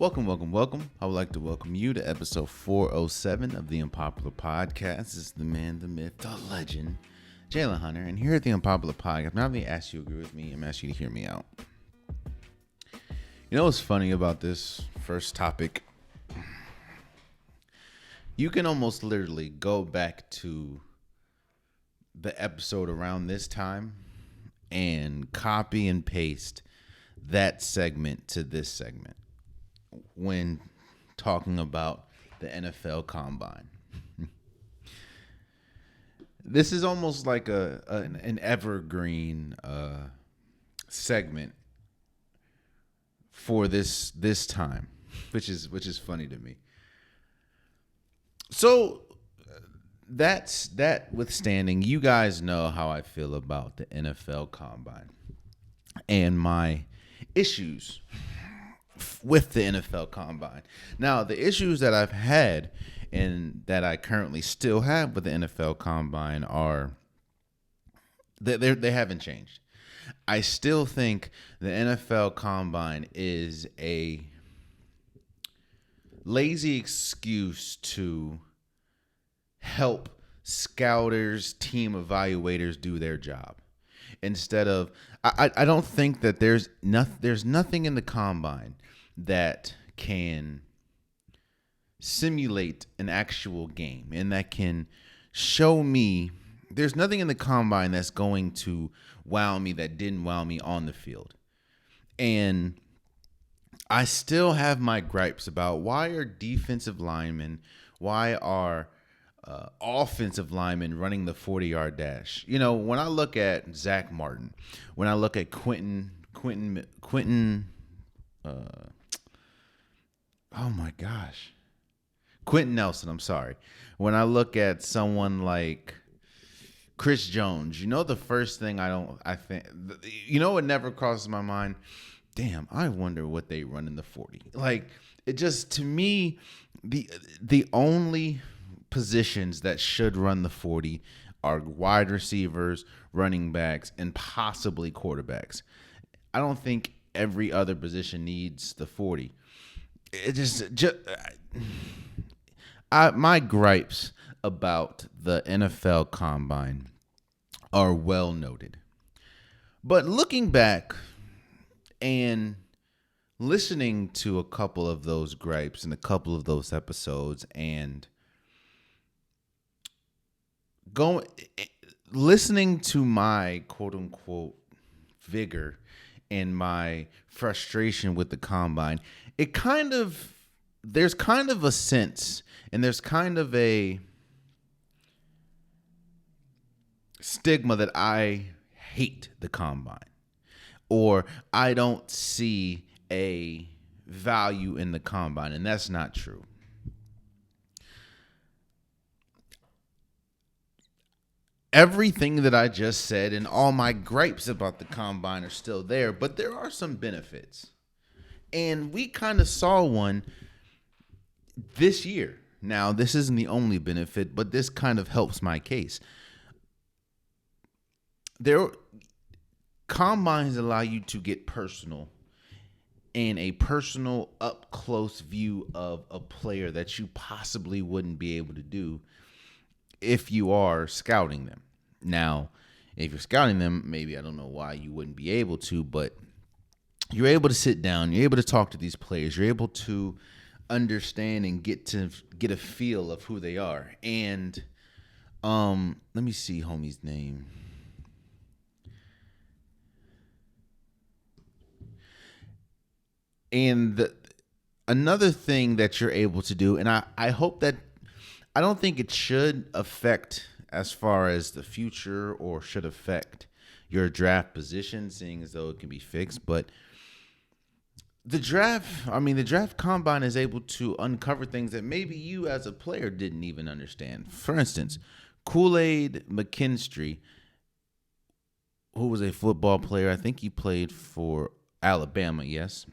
Welcome. I would like to welcome you to episode 407 of the Unpopular Podcast. This is the man, the myth, the legend, Jalen Hunter. And here at the Unpopular Podcast, I'm not going to ask you to agree with me. I'm going to ask you to hear me out. You know what's funny about this first topic? You can almost literally go back to the episode around this time and copy and paste that segment to this segment when talking about the NFL Combine. This is almost like an evergreen segment for this time, which is funny to me. So that withstanding, you guys know how I feel about the NFL Combine and my issues with the NFL Combine. Now, the issues that I've had and that I currently still have with the NFL Combine are they haven't changed. I still think the NFL Combine is a lazy excuse to help scouters, team evaluators do their job. Instead of, I don't think that there's nothing in the Combine that can simulate an actual game and that can show me. There's nothing in the Combine that's going to wow me that didn't wow me on the field. And I still have my gripes about why are defensive linemen, why are offensive linemen running the 40-yard dash. You know, when I look at Zach Martin, when I look at Quentin, Quentin Nelson, I'm sorry. When I look at someone like Chris Jones, you know, the first thing what never crosses my mind? Damn, I wonder what they run in the 40. Like, it just, to me, the only positions that should run the 40 are wide receivers, running backs, and possibly quarterbacks. I don't think every other position needs the 40. It just my gripes about the NFL Combine are well noted. But looking back and listening to a couple of those gripes and a couple of those episodes and listening to my quote unquote vigor and my frustration with the Combine, there's kind of a sense and there's kind of a stigma that I hate the Combine or I don't see a value in the Combine, and that's not true. Everything that I just said and all my gripes about the Combine are still there, but there are some benefits. And we kind of saw one this year. Now, this isn't the only benefit, but this kind of helps my case. Combines allow you to get personal and a personal up-close view of a player that you possibly wouldn't be able to do if you are scouting them. Now, if you're scouting them, maybe I don't know why you wouldn't be able to, but you're able to sit down, you're able to talk to these players, you're able to understand and get a feel of who they are. And let me see homie's name. And another thing that you're able to do, and I hope that, I don't think it should affect as far as the future or should affect your draft position, seeing as though it can be fixed. But the draft Combine is able to uncover things that maybe you as a player didn't even understand. For instance, Kool-Aid McKinstry, who was a football player, I think he played for Alabama, yes.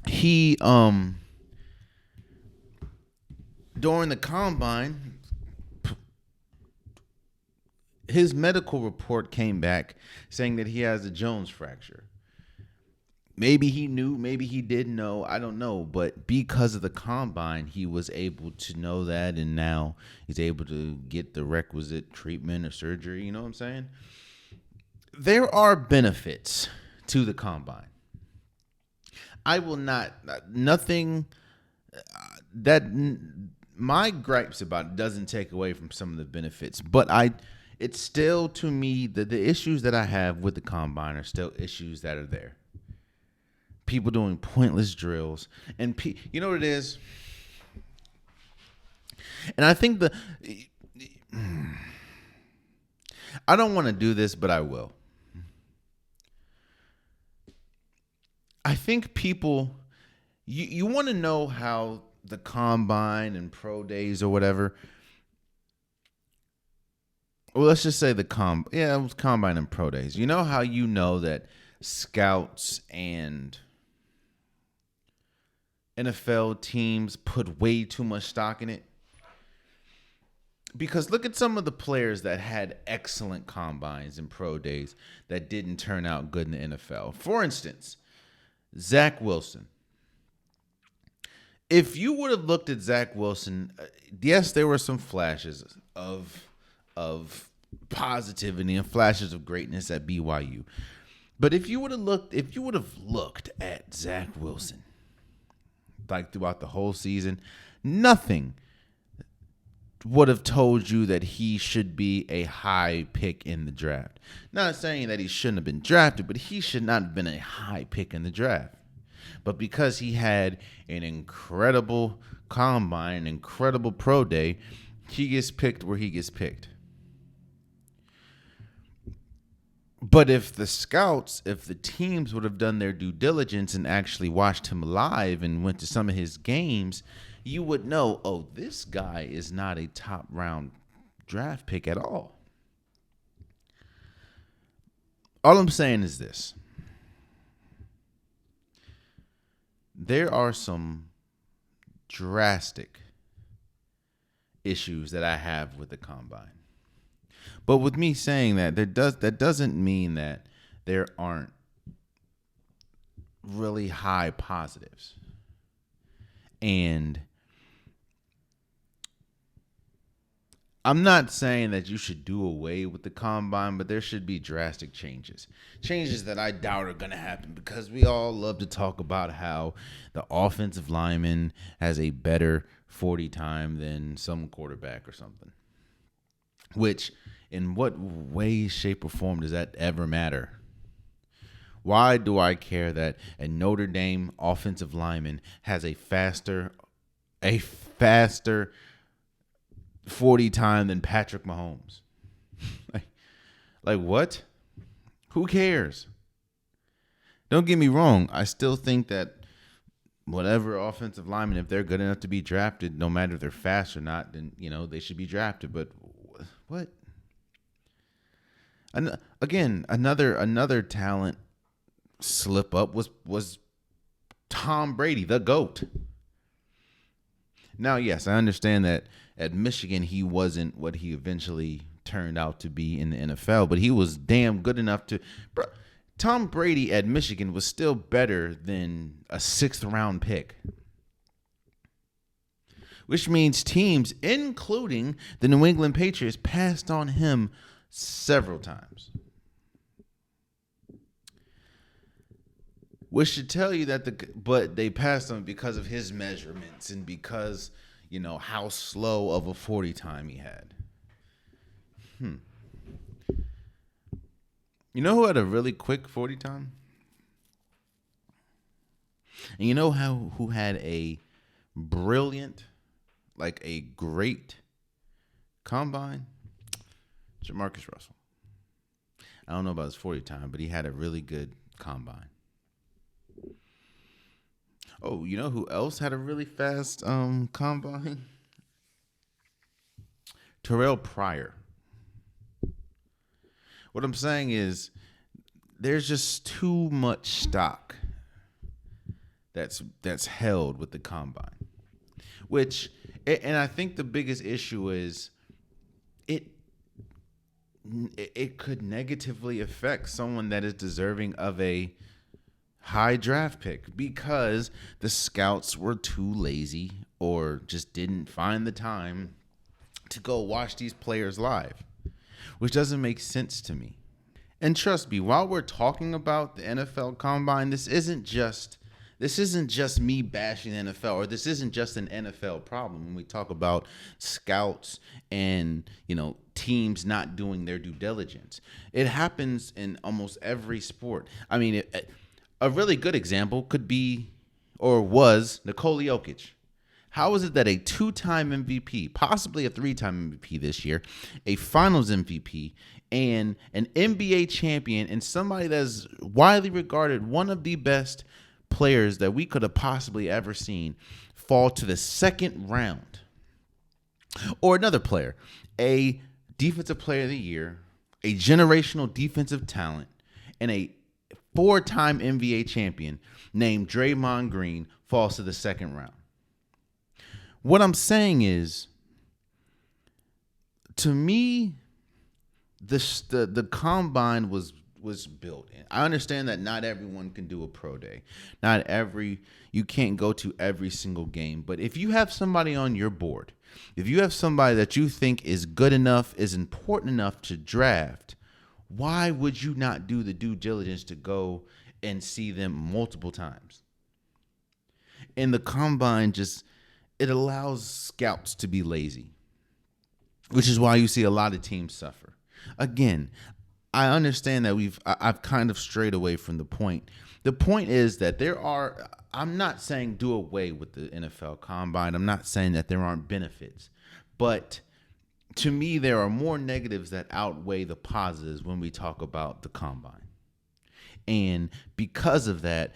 He, during the Combine, his medical report came back saying that he has a Jones fracture. Maybe he knew, maybe he didn't know. I don't know. But because of the combine, he was able to know that. And now he's able to get the requisite treatment or surgery. You know what I'm saying? There are benefits to the combine. I will not, nothing that my gripes about it doesn't take away from some of the benefits. But it's still, to me, the issues that I have with the combine are still issues that are there. People doing pointless drills, and you know what it is. And I think I don't want to do this, but I will. I think people, you want to know how the combine and pro days or whatever. Well, let's just say it was combine and pro days. You know how you know that scouts and NFL teams put way too much stock in it? Because look at some of the players that had excellent combines and pro days that didn't turn out good in the NFL. For instance, Zach Wilson. If you would have looked at Zach Wilson, yes, there were some flashes of positivity and flashes of greatness at BYU. But if you would have looked at Zach Wilson, like throughout the whole season, nothing would have told you that he should be a high pick in the draft. Not saying that he shouldn't have been drafted, but he should not have been a high pick in the draft. But because he had an incredible combine, incredible pro day, he gets picked where he gets picked. But if the teams would have done their due diligence and actually watched him live and went to some of his games, you would know, oh, this guy is not a top round draft pick at all. All I'm saying is this. There are some drastic issues that I have with the combine. But with me saying that, that doesn't mean that there aren't really high positives. And I'm not saying that you should do away with the combine, but there should be drastic changes. Changes that I doubt are going to happen because we all love to talk about how the offensive lineman has a better 40 time than some quarterback or something. Which, in what way, shape, or form does that ever matter? Why do I care that a Notre Dame offensive lineman has a faster 40 time than Patrick Mahomes? like what? Who cares? Don't get me wrong. I still think that whatever offensive lineman, if they're good enough to be drafted, no matter if they're fast or not, then, they should be drafted. But what? And again, another talent slip up was Tom Brady, the GOAT. Now, yes, I understand that at Michigan he wasn't what he eventually turned out to be in the NFL, but he was damn good enough to. Bro, Tom Brady at Michigan was still better than a 6th round pick. Which means teams, including the New England Patriots, passed on him several times. Which should tell you that but they passed on because of his measurements and because, how slow of a 40 time he had. You know who had a really quick 40 time? And you know who had a brilliant, like a great combine? Jamarcus Russell. I don't know about his 40 time, but he had a really good combine. Oh, you know who else had a really fast combine? Terrell Pryor. What I'm saying is there's just too much stock that's held with the combine. And I think the biggest issue is it could negatively affect someone that is deserving of a high draft pick because the scouts were too lazy or just didn't find the time to go watch these players live, which doesn't make sense to me. And trust me, while we're talking about the NFL Combine, this isn't just me bashing the NFL, or this isn't just an NFL problem when we talk about scouts and, teams not doing their due diligence. It happens in almost every sport. I mean, a really good example could be or was Nikola Jokic. How is it that a 2-time MVP, possibly a 3-time MVP this year, a finals MVP, and an NBA champion, and somebody that's widely regarded one of the best players that we could have possibly ever seen, fall to the second round? Or another player, a defensive player of the year, a generational defensive talent, and a 4-time NBA champion named Draymond Green falls to the second round. What I'm saying is, to me, the combine was built. I understand that not everyone can do a pro day. You can't go to every single game. But if you have somebody on your board, if you have somebody that you think is good enough, is important enough to draft, why would you not do the due diligence to go and see them multiple times? And the combine it allows scouts to be lazy, which is why you see a lot of teams suffer. Again, I understand that I've kind of strayed away from the point. The point is that I'm not saying do away with the NFL Combine. I'm not saying that there aren't benefits. But to me, there are more negatives that outweigh the positives when we talk about the Combine. And because of that,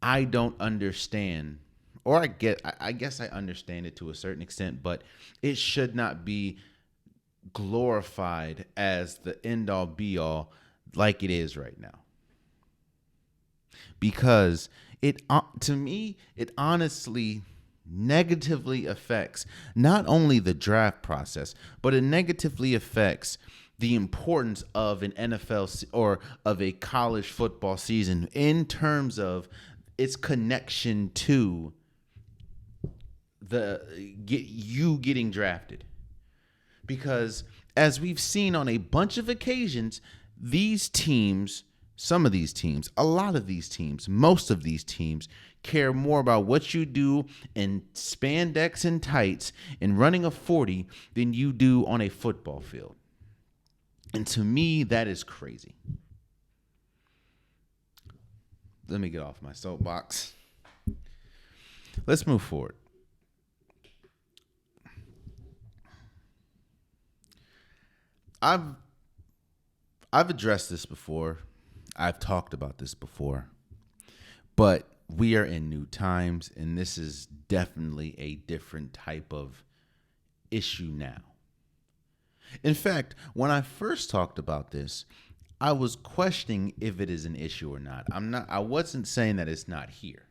I don't understand, or I guess I understand it to a certain extent, but it should not be glorified as the end all be all like it is right now. Because to me, it honestly negatively affects not only the draft process, but it negatively affects the importance of an NFL or of a college football season in terms of its connection to you getting drafted. Because as we've seen on a bunch of occasions, these teams, some of these teams, a lot of these teams, most of these teams care more about what you do in spandex and tights and running a 40 than you do on a football field. And to me, that is crazy. Let me get off my soapbox. Let's move forward. I've addressed this before. I've talked about this before. But we are in new times, and this is definitely a different type of issue now. In fact, when I first talked about this, I was questioning if it is an issue or not. I wasn't saying that it's not here,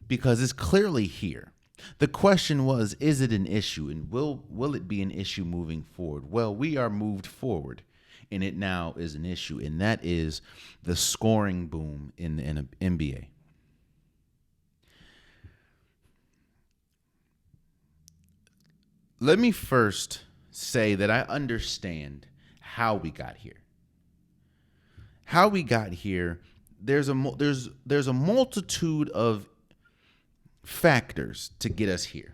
because it's clearly here. The question was, is it an issue, and will it be an issue moving forward? Well, we are moved forward, and it now is an issue, and that is the scoring boom in the NBA. Let me first say that I understand how we got here. How we got here, there's a multitude of factors to get us here.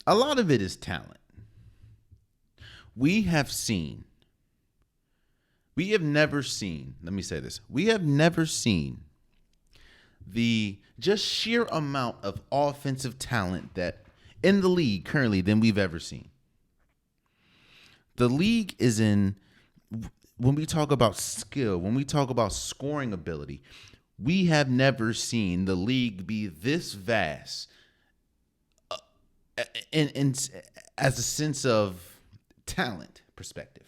A lot of it is talent. We have never seen the just sheer amount of offensive talent that in the league currently than we've ever seen. The league is when we talk about skill, when we talk about scoring ability, we have never seen the league be this vast in as a sense of talent perspective.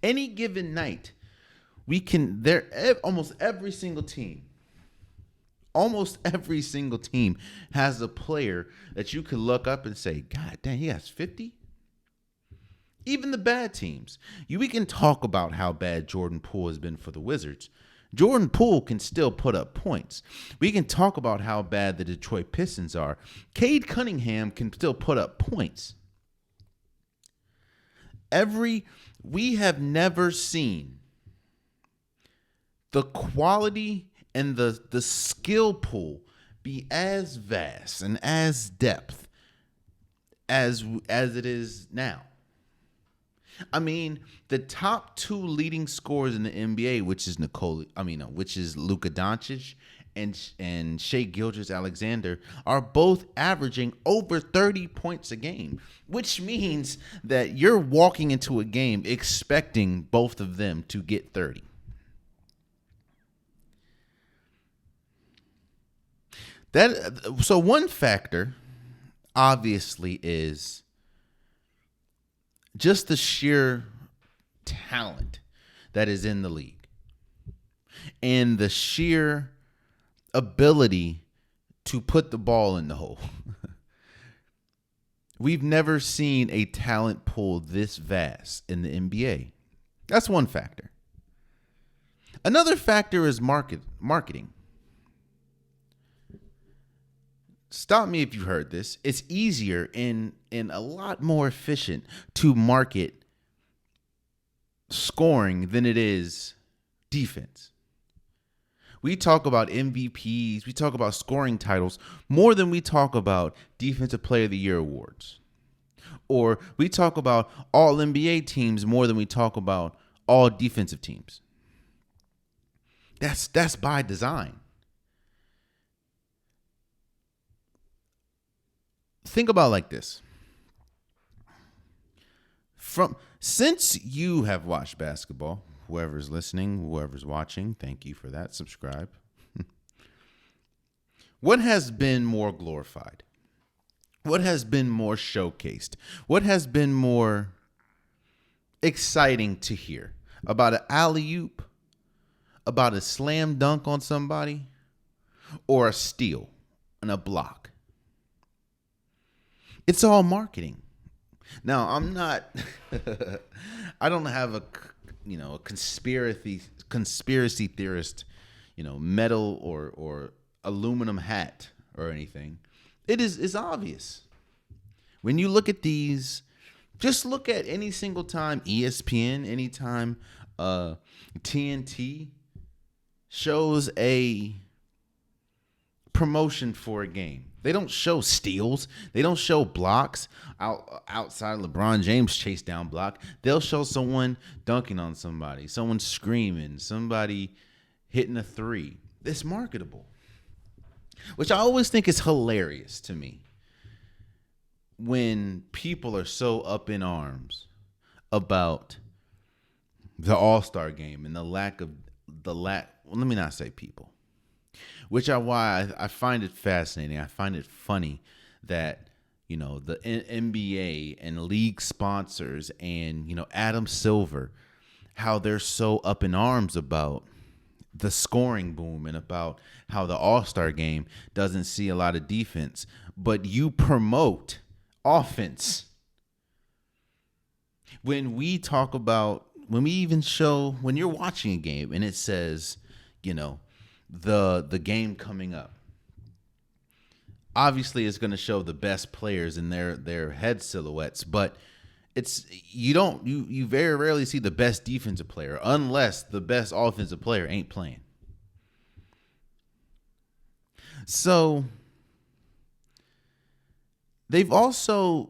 Any given night, almost every single team has a player that you can look up and say, God dang, he has 50? Even the bad teams. We can talk about how bad Jordan Poole has been for the Wizards. Jordan Poole can still put up points. We can talk about how bad the Detroit Pistons are. Cade Cunningham can still put up points. We have never seen the quality and the skill pool be as vast and as depth as it is now. I mean, the top 2 leading scorers in the NBA, which is Luka Doncic and Shai Gilgeous-Alexander, are both averaging over 30 points a game, which means that you're walking into a game expecting both of them to get 30. So one factor, obviously, is just the sheer talent that is in the league and the sheer ability to put the ball in the hole. We've never seen a talent pool this vast in the NBA. That's one factor. Another factor is marketing. Stop me if you've heard this. It's easier and a lot more efficient to market scoring than it is defense. We talk about MVPs, we talk about scoring titles more than we talk about Defensive Player of the Year awards. Or we talk about all NBA teams more than we talk about all defensive teams. That's by design. Think about it like this. Since you have watched basketball, whoever's listening, whoever's watching, thank you for that. Subscribe. What has been more glorified? What has been more showcased? What has been more exciting to hear? About an alley-oop? About a slam dunk on somebody? Or a steal and a block? It's all marketing. Now, I'm not, I don't have a conspiracy theorist, metal or aluminum hat or anything. It's obvious. When you look at these, just look at any single time ESPN, anytime TNT shows a promotion for a game. They don't show steals. They don't show blocks outside LeBron James chase down block. They'll show someone dunking on somebody, someone screaming, somebody hitting a three. It's marketable, which I always think is hilarious to me when people are so up in arms about the All-Star game and let me not say people. Which is why I find it fascinating. I find it funny that, the NBA and league sponsors and, Adam Silver, how they're so up in arms about the scoring boom and about how the All-Star game doesn't see a lot of defense, but you promote offense. When we even show, when you're watching a game and it says, the game coming up, obviously it's going to show the best players in their head silhouettes, but you very rarely see the best defensive player unless the best offensive player ain't playing. So they've also,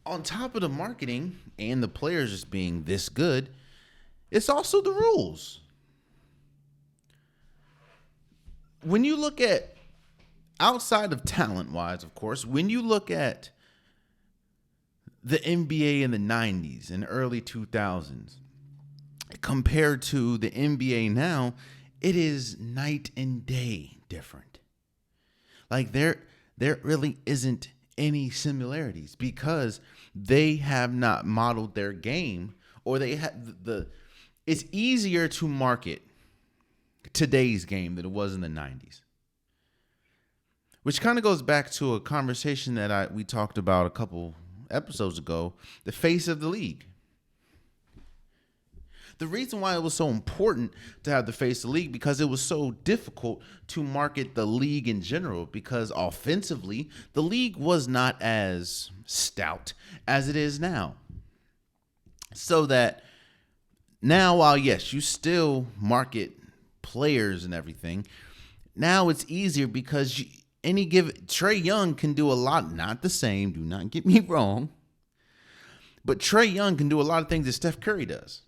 on top of the marketing and the players just being this good, it's also the rules. When you look at, outside of talent-wise, of course, when you look at the NBA in the 90s and early 2000s compared to the NBA now, it is night and day different. Like there really isn't any similarities because they have not modeled their game, or they have it's easier to market today's game than it was in the 90s. Which kind of goes back to a conversation that we talked about a couple episodes ago, the face of the league. The reason why it was so important to have the face of the league because it was so difficult to market the league in general because offensively, the league was not as stout as it is now. So that now, while yes, you still market players and everything, now it's easier because Trae Young can do a lot, not the same, do not get me wrong, but Trae Young can do a lot of things that Steph Curry does.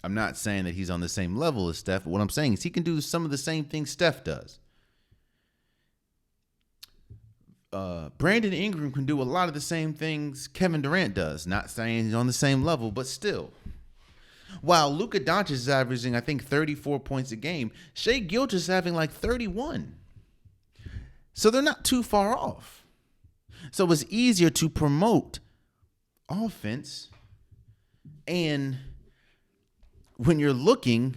I'm not saying that he's on the same level as Steph, but what I'm saying is he can do some of the same things Steph does. Brandon Ingram can do a lot of the same things Kevin Durant does. Not saying he's on the same level, but still. While Luka Doncic is averaging, I think, 34 points a game, Shai Gilgeous is having like 31. So they're not too far off. So it's easier to promote offense. And when you're looking,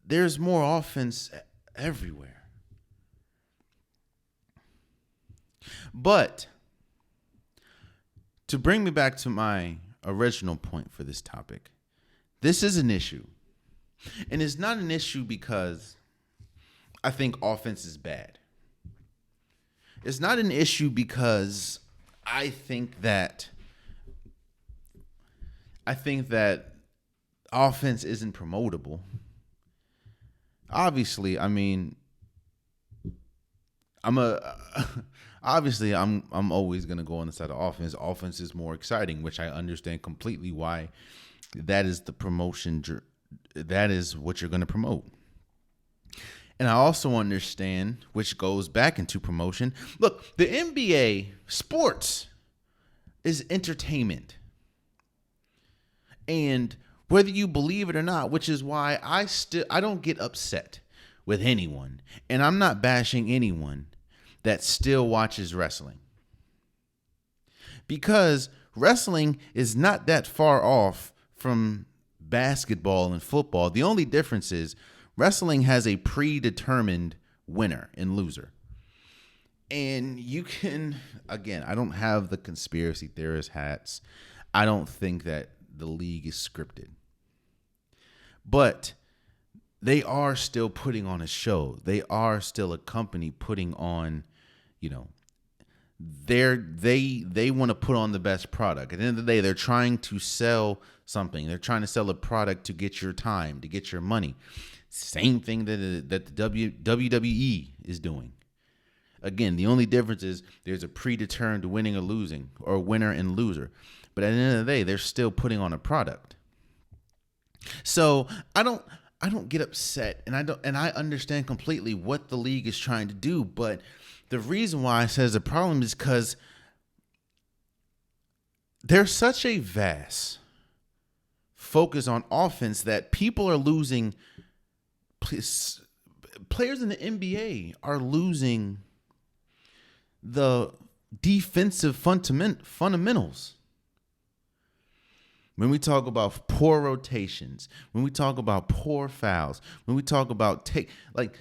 there's more offense everywhere. But to bring me back to my original point for this topic, this is an issue. And it's not an issue because I think offense is bad. It's not an issue because I think that offense isn't promotable. Obviously, I mean, I'm always going to go on the side of offense. Offense is more exciting, which I understand completely why that is the promotion. That is what you're going to promote. And I also understand, which goes back into promotion. Look, the NBA, sports is entertainment. And whether you believe it or not, which is why I don't get upset with anyone. And I'm not bashing anyone that still watches wrestling. Because wrestling is not that far off from basketball and football. The only difference is wrestling has a predetermined winner and loser. And you can, again, I don't have the conspiracy theorist hats. I don't think that the league is scripted. But they are still putting on a show. They are still a company putting on, they want to put on the best product. At the end of the day, they're trying to sell something. They're trying to sell a product to get your time, to get your money. Same thing that the WWE is doing. Again, the only difference is there's a predetermined winning or losing, or winner and loser. But at the end of the day, they're still putting on a product. So I don't get upset, and I understand completely what the league is trying to do. But the reason why I say the problem is because there's such a vast focus on offense that people are losing. Players in the NBA are losing the defensive fundamentals. When we talk about poor rotations, when we talk about poor fouls, when we talk about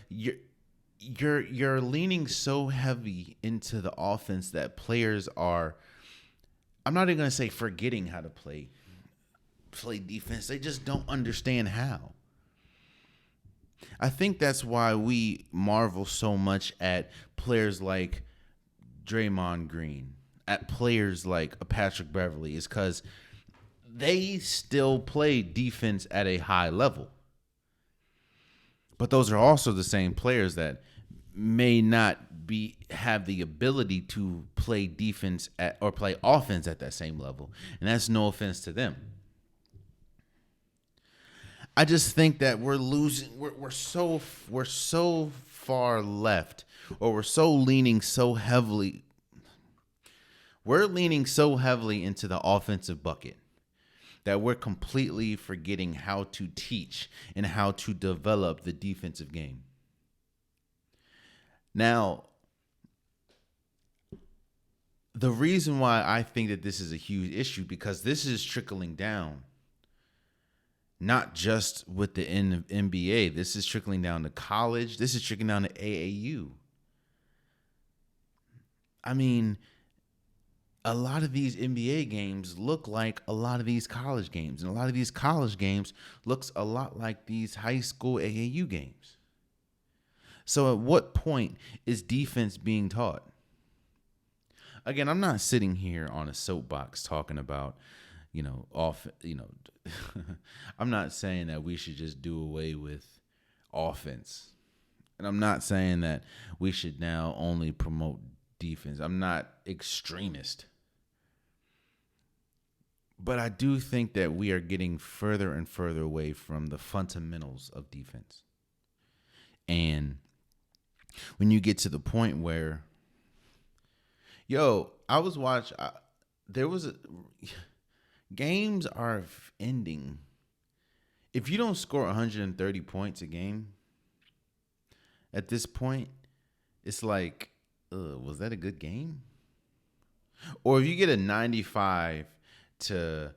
you're leaning so heavy into the offense that players are, I'm not even going to say forgetting how to play defense. They just don't understand how. I think that's why we marvel so much at players like Draymond Green, at players like Patrick Beverley, is because they still play defense at a high level. But those are also the same players that may not have the ability to play defense or play offense at that same level. And that's no offense to them. I just think that we're losing. We're so far left, or we're leaning so heavily. We're leaning so heavily into the offensive bucket that we're completely forgetting how to teach and how to develop the defensive game. Now, the reason why I think that this is a huge issue, because this is trickling down. Not just with the NBA. This is trickling down to college. This is trickling down to AAU. I mean, a lot of these NBA games look like a lot of these college games, and a lot of these college games looks a lot like these high school AAU games. So at what point is defense being taught? Again, I'm not sitting here on a soapbox talking about, I'm not saying that we should just do away with offense. And I'm not saying that we should now only promote defense. I'm not extremist. But I do think that we are getting further and further away from the fundamentals of defense. And when you get to the point where, I was watching, games are ending. If you don't score 130 points a game, at this point, it's like, was that a good game? Or if you get a 95 to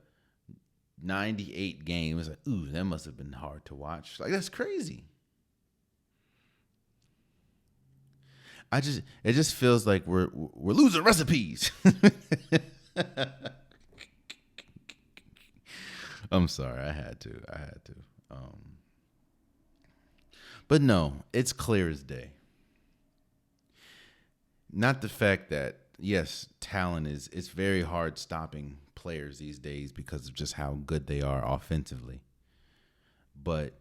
98 game, it's like, that must have been hard to watch. Like, that's crazy. It just feels like we're losing recipes. I'm sorry, I had to. But no, it's clear as day. Not the fact that, yes, talent it's very hard stopping players these days because of just how good they are offensively. But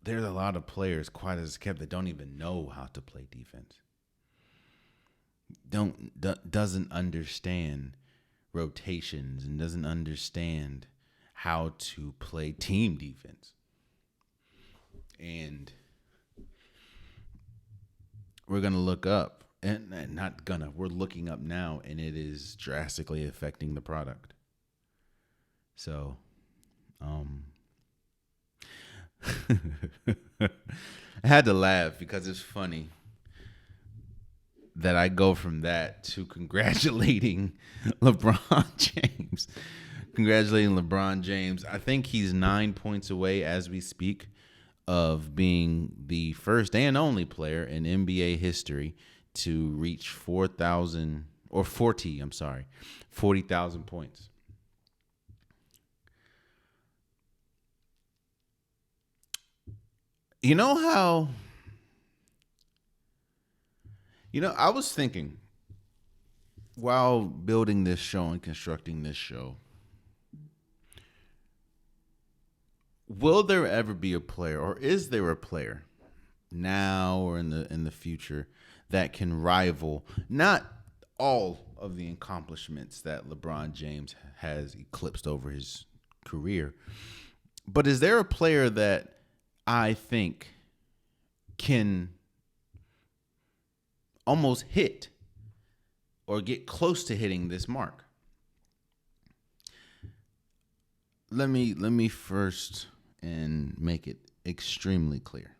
there's a lot of players, quiet as kept, that don't even know how to play defense. Doesn't understand rotations and doesn't understand how to play team defense. And we're going to look up, and not gonna, we're looking up now, and it is drastically affecting the product. So, I had to laugh because it's funny that I go from that to congratulating LeBron James. I think he's 9 points away as we speak of being the first and only player in NBA history to reach 40,000 points. I was thinking while building this show and constructing this show, will there ever be a player, or is there a player now or in the future that can rival not all of the accomplishments that LeBron James has eclipsed over his career, but is there a player that I think can almost hit or get close to hitting this mark? Let me first and make it extremely clear.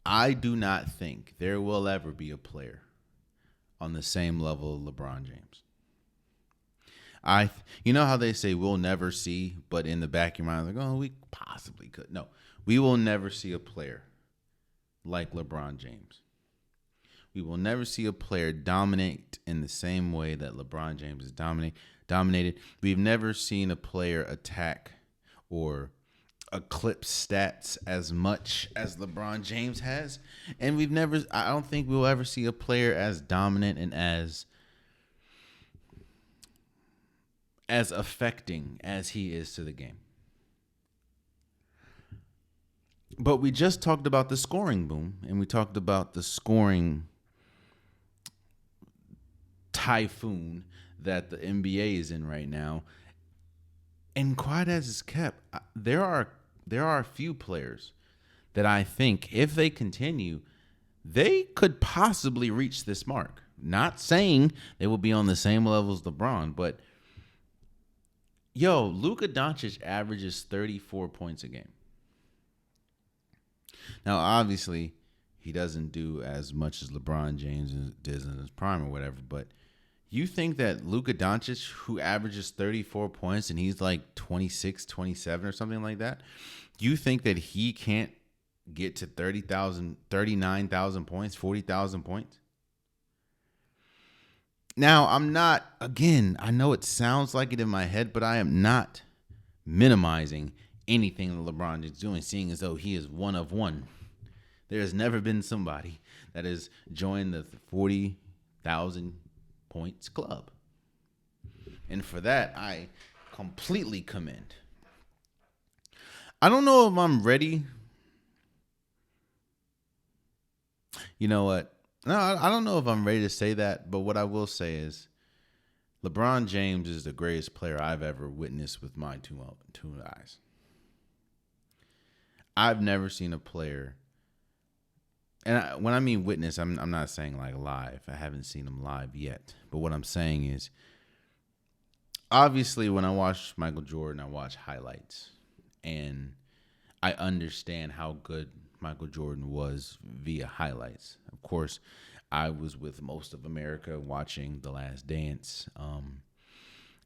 I do not think there will ever be a player on the same level of LeBron James. You know how they say we'll never see, but in the back of your mind, like, oh, we possibly could. No, we will never see a player like LeBron James. We will never see a player dominate in the same way that LeBron James is dominated. We've never seen a player attack or eclipse stats as much as LeBron James has. And I don't think we'll ever see a player as dominant and as affecting as he is to the game. But we just talked about the scoring boom, and we talked about the scoring typhoon that the NBA is in right now. And quiet as it's kept, there are a few players that I think if they continue, they could possibly reach this mark. Not saying they will be on the same level as LeBron, but Luka Doncic averages 34 points a game. Now, obviously, he doesn't do as much as LeBron James does in his prime or whatever, but you think that Luka Doncic, who averages 34 points and he's like 26, 27 or something like that, you think that he can't get to 39,000 points, 40,000 points? Now, I'm not, again, I know it sounds like it in my head, but I am not minimizing anything that LeBron is doing, seeing as though he is one of one. There has never been somebody that has joined the 40,000 points club. And for that, I completely commend. I don't know if I'm ready. You know what? No, I don't know if I'm ready to say that, but what I will say is LeBron James is the greatest player I've ever witnessed with my two eyes. I've never seen a player, and when I mean witness, I'm not saying like live. I haven't seen him live yet. But what I'm saying is, obviously, when I watch Michael Jordan, I watch highlights, and I understand how good Michael Jordan was via highlights. Of course, I was with most of America watching The Last Dance.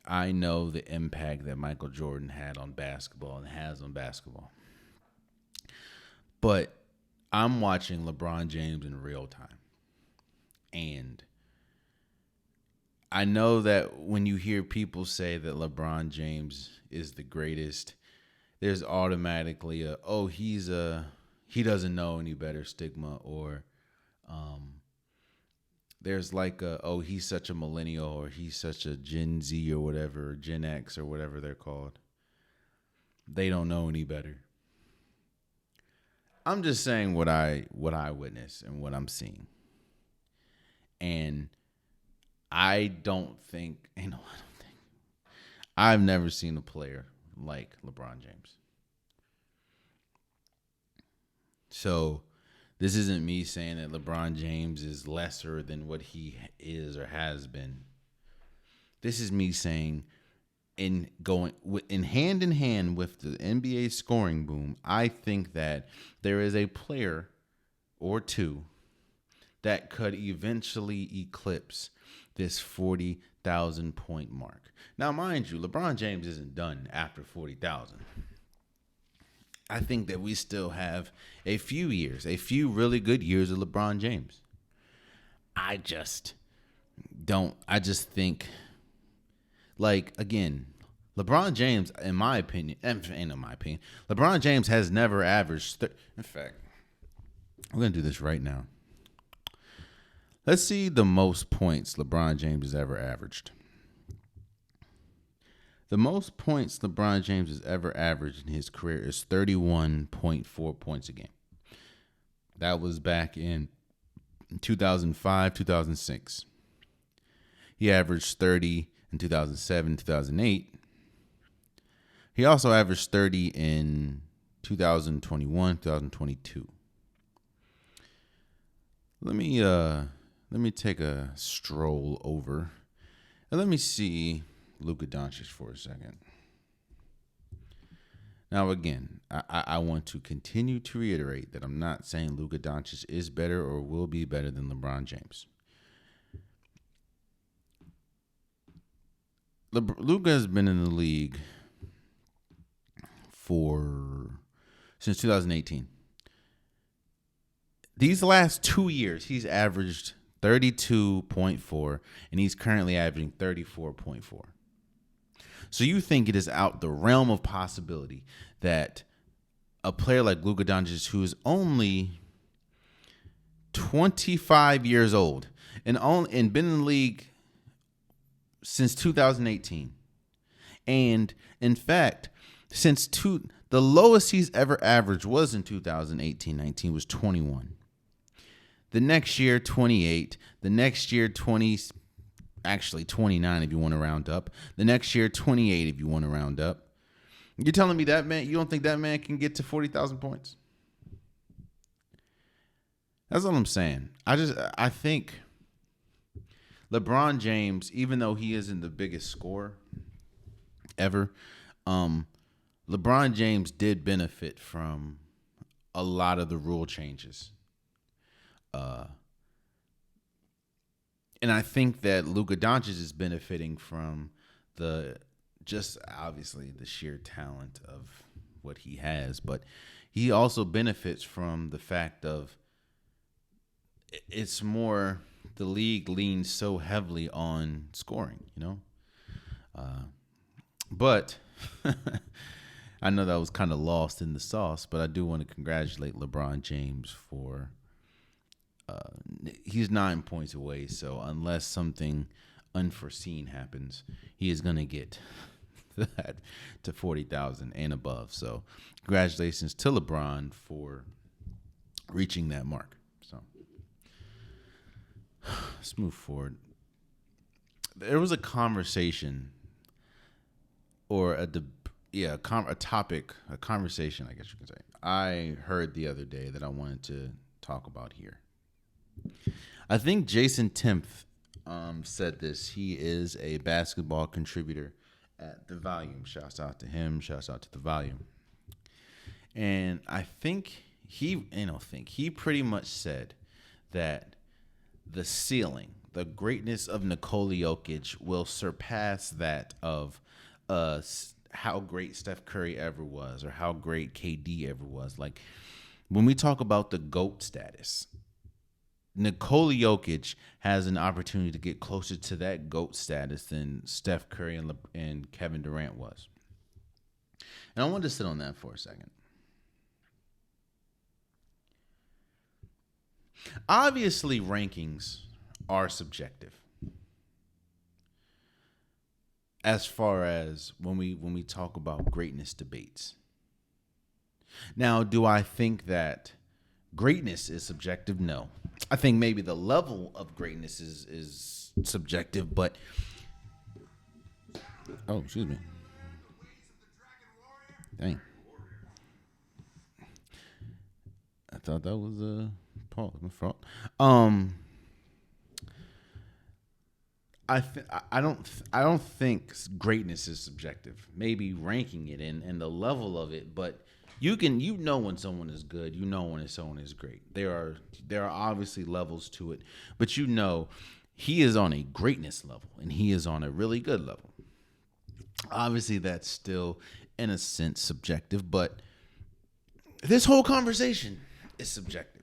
I know the impact that Michael Jordan had on basketball and has on basketball. But I'm watching LeBron James in real time. And I know that when you hear people say that LeBron James is the greatest, there's automatically he doesn't know any better stigma, or there's like he's such a millennial, or he's such a Gen Z or whatever, or Gen X or whatever they're called. They don't know any better. I'm just saying what I witness and what I'm seeing. And I've never seen a player like LeBron James. So this isn't me saying that LeBron James is lesser than what he is or has been. This is me saying, in hand in hand with the NBA scoring boom, I think that there is a player or two that could eventually eclipse this 40,000 point mark. Now, mind you, LeBron James isn't done after 40,000. I think that we still have a few really good years of LeBron James. I just think, like, again, LeBron James, in my opinion, LeBron James has never averaged. In fact, we're going to do this right now. Let's see the most points LeBron James has ever averaged. The most points LeBron James has ever averaged in his career is 31.4 points a game. That was back in 2005, 2006. He averaged 30 in 2007, 2008. He also averaged 30 in 2021, 2022. Let me take a stroll over and let me see Luka Doncic for a second. Now, again, I want to continue to reiterate that I'm not saying Luka Doncic is better or will be better than LeBron James. Luka has been in the league since 2018. These last 2 years, he's averaged 32.4, and he's currently averaging 34.4. So you think it is out the realm of possibility that a player like Luka Doncic, who is only 25 years old and been in the league since 2018, and in fact, the lowest he's ever averaged was in 2018-19 was 21. The next year, 28. The next year, 29 if you want to round up. The next year, 28 if you want to round up. You're telling me that man, you don't think that man can get to 40,000 points? That's all I'm saying. I think LeBron James, even though he isn't the biggest scorer ever, LeBron James did benefit from a lot of the rule changes. And I think that Luka Doncic is benefiting from obviously the sheer talent of what he has, but he also benefits from the fact of it's more the league leans so heavily on scoring, you know. But I know that was kind of lost in the sauce, but I do want to congratulate LeBron James for he's 9 points away. So unless something unforeseen happens, he is going to get that to 40,000 and above. So congratulations to LeBron for reaching that mark. So let's move forward. There was a conversation or a conversation, I guess you can say, I heard the other day that I wanted to talk about here. I think Jason Timpf said this. He is a basketball contributor at The Volume. Shouts out to him. Shouts out to The Volume. And I think he pretty much said that the ceiling, the greatness of Nikola Jokic will surpass that of how great Steph Curry ever was or how great KD ever was. Like, when we talk about the GOAT status, Nikola Jokic has an opportunity to get closer to that GOAT status than Steph Curry and Kevin Durant was. And I want to sit on that for a second. Obviously, rankings are subjective. As far as when we talk about greatness debates. Now, do I think that greatness is subjective? No. I think maybe the level of greatness is subjective, but excuse me. Dang. I thought that was Paul. My fault. I don't think greatness is subjective. Maybe ranking it and the level of it, but you know when someone is good, you know when someone is great. There are obviously levels to it, but you know he is on a greatness level and he is on a really good level. Obviously that's still in a sense subjective, but this whole conversation is subjective.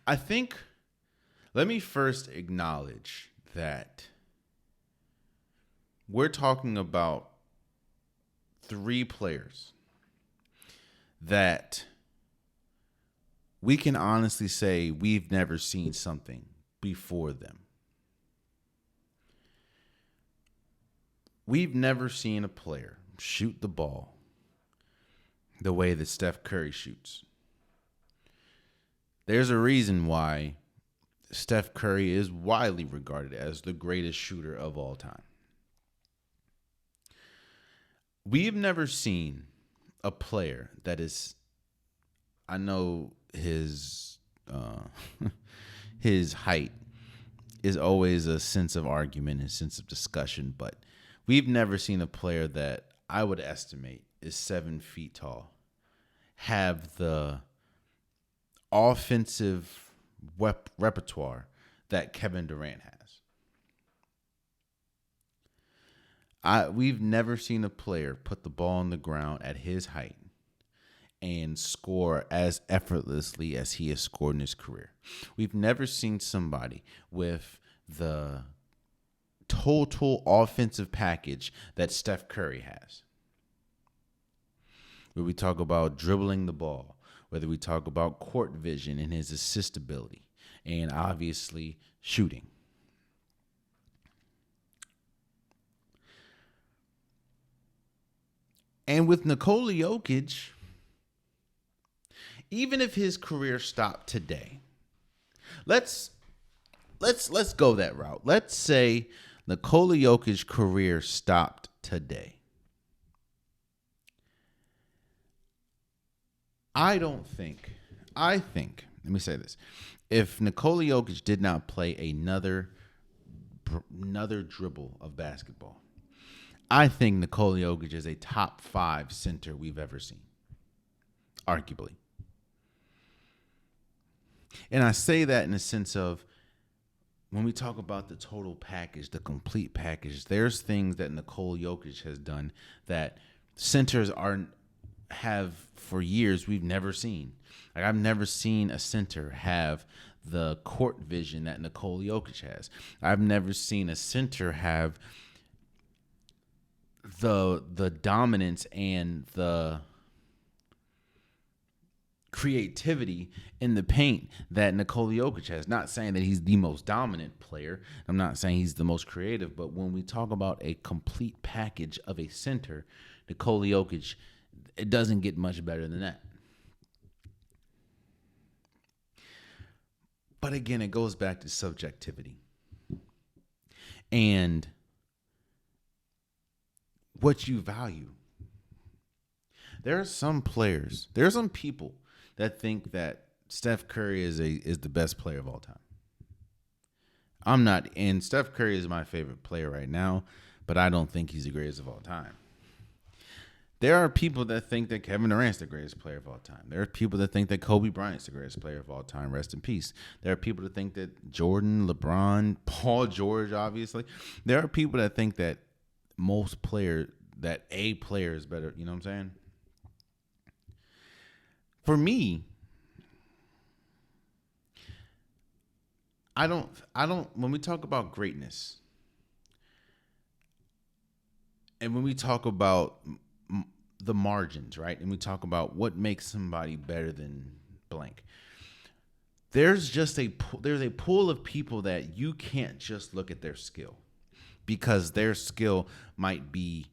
I think, let me first acknowledge that we're talking about 3 players that we can honestly say we've never seen something before them. We've never seen a player shoot the ball the way that Steph Curry shoots. There's a reason why Steph Curry is widely regarded as the greatest shooter of all time. We've never seen a player that is, I know his his height is always a sense of argument and sense of discussion, but we've never seen a player that I would estimate is 7 feet tall have the offensive repertoire that Kevin Durant has. We've never seen a player put the ball on the ground at his height and score as effortlessly as he has scored in his career. We've never seen somebody with the total offensive package that Steph Curry has. Where we talk about dribbling the ball, whether we talk about court vision and his assist ability, and obviously shooting. And with Nikola Jokic, even if his career stopped today, let's go that route. Let's say Nikola Jokic's career stopped today. I think, let me say this. If Nikola Jokic did not play another dribble of basketball, I think Nikola Jokic is a top 5 center we've ever seen, arguably. And I say that in the sense of when we talk about the total package, the complete package, there's things that Nikola Jokic has done that centers have for years we've never seen. Like I've never seen a center have the court vision that Nikola Jokic has. I've never seen a center have the dominance and the creativity in the paint that Nikola Jokic has. Not saying that he's the most dominant player. I'm not saying he's the most creative, but when we talk about a complete package of a center, Nikola Jokic, it doesn't get much better than that. But again, it goes back to subjectivity and what you value. There are some players, there are some people that think that Steph Curry is the best player of all time. I'm not, and Steph Curry is my favorite player right now, but I don't think he's the greatest of all time. There are people that think that Kevin Durant's the greatest player of all time. There are people that think that Kobe Bryant's the greatest player of all time. Rest in peace. There are people that think that Jordan, LeBron, Paul George, obviously. There are people that think that that a player is better. You know what I'm saying? For me, I don't, when we talk about greatness and when we talk about the margins, right? And we talk about what makes somebody better than blank. There's a pool of people that you can't just look at their skill, because their skill might be,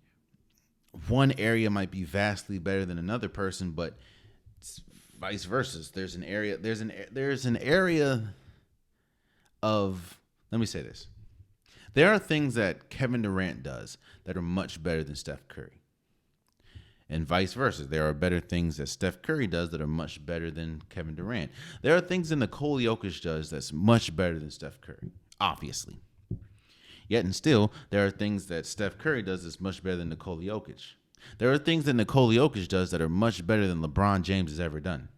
one area might be vastly better than another person, but vice versa. There's an area of, let me say this. There are things that Kevin Durant does that are much better than Steph Curry. And vice versa. There are better things that Steph Curry does that are much better than Kevin Durant. There are things that Nikola Jokic does that's much better than Steph Curry, obviously. Yet and still, there are things that Steph Curry does that's much better than Nikola Jokic. There are things that Nikola Jokic does that are much better than LeBron James has ever done.